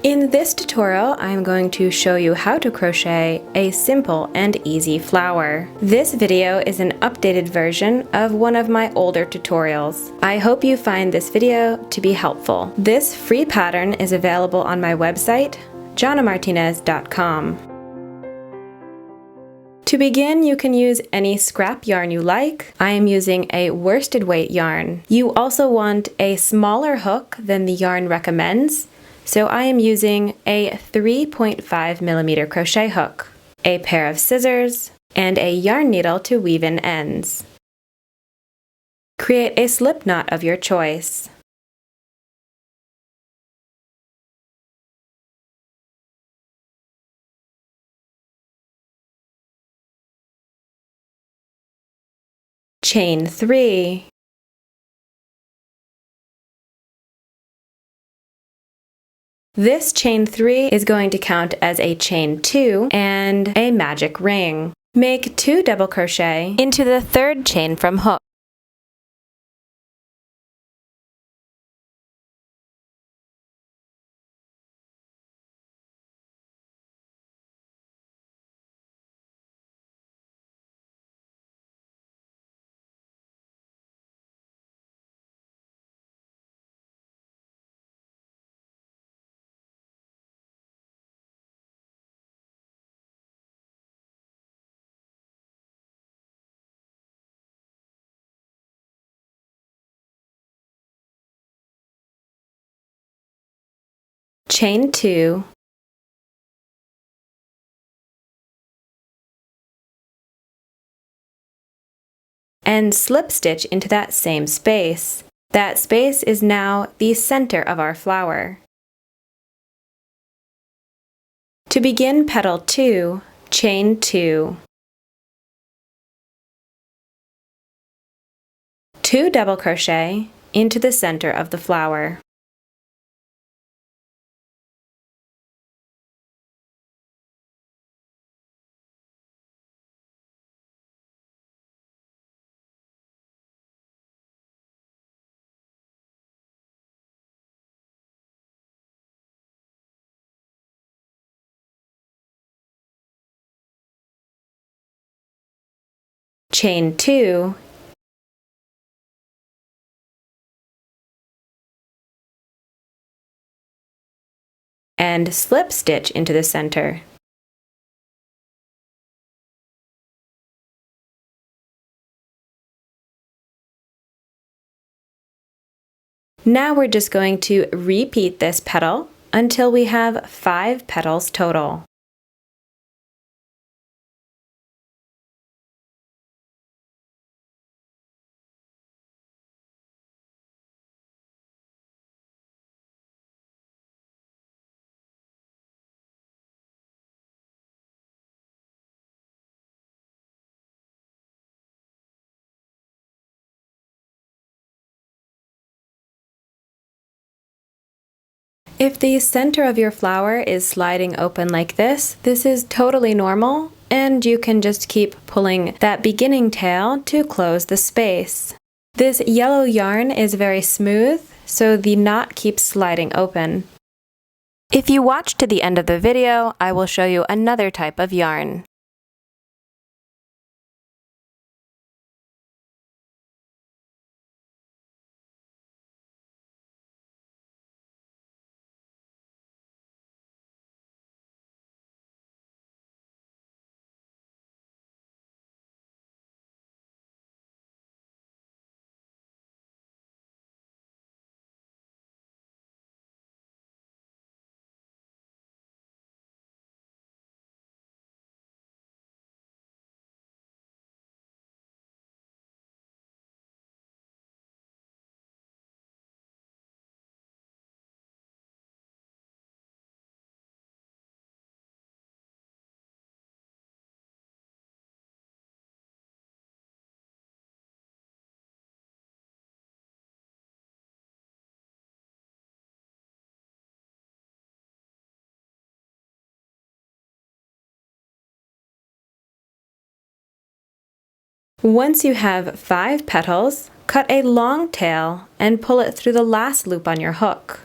In this tutorial, I'm going to show you how to crochet a simple and easy flower. This video is an updated version of one of my older tutorials. I hope you find this video to be helpful. This free pattern is available on my website, jonnamartinez.com. To begin, you can use any scrap yarn you like. I am using a worsted weight yarn. You also want a smaller hook than the yarn recommends, so I am using a 3.5mm crochet hook, a pair of scissors, and a yarn needle to weave in ends. Create a slip knot of your choice. Chain 3. This chain 3 is going to count as a chain 2 and a magic ring. Make 2 double crochet into the third chain from hook. Chain 2, and slip stitch into that same space. That space is now the center of our flower. To begin petal 2, chain 2. 2 double crochet into the center of the flower. Chain 2, and slip stitch into the center. Now we're just going to repeat this petal until we have 5 petals total. If the center of your flower is sliding open like this is totally normal, and you can just keep pulling that beginning tail to close the space. This yellow yarn is very smooth, so the knot keeps sliding open. If you watch to the end of the video, I will show you another type of yarn. Once you have 5 petals, cut a long tail and pull it through the last loop on your hook.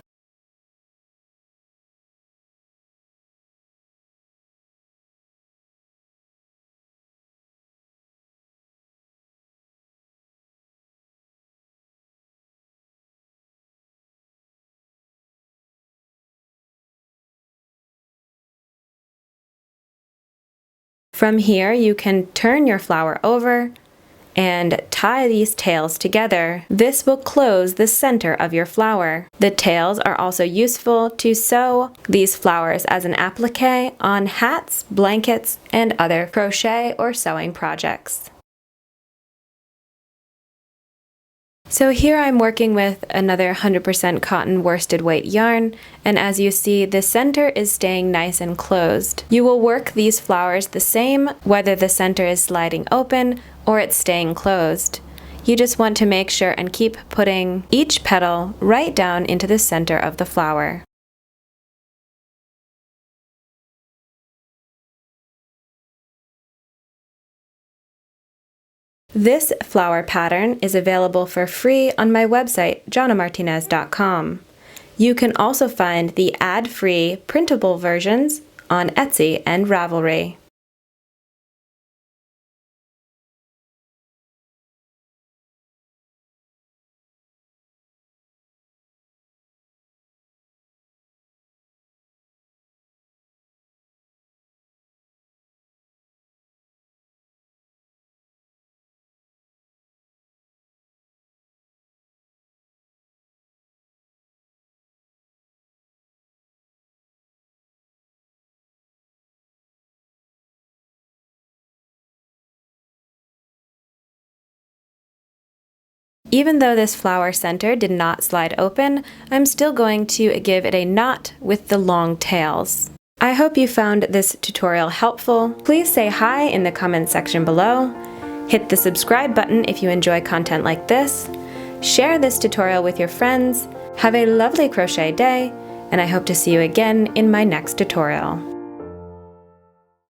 From here, you can turn your flower over and tie these tails together. This will close the center of your flower. The tails are also useful to sew these flowers as an applique on hats, blankets, and other crochet or sewing projects. So here I'm working with another 100% cotton worsted weight yarn, and as you see, the center is staying nice and closed. You will work these flowers the same whether the center is sliding open or it's staying closed. You just want to make sure and keep putting each petal right down into the center of the flower. This flower pattern is available for free on my website, jonnamartinez.com. You can also find the ad-free printable versions on Etsy and Ravelry. Even though this flower center did not slide open, I'm still going to give it a knot with the long tails. I hope you found this tutorial helpful. Please say hi in the comments section below. Hit the subscribe button if you enjoy content like this. Share this tutorial with your friends. Have a lovely crochet day, and I hope to see you again in my next tutorial.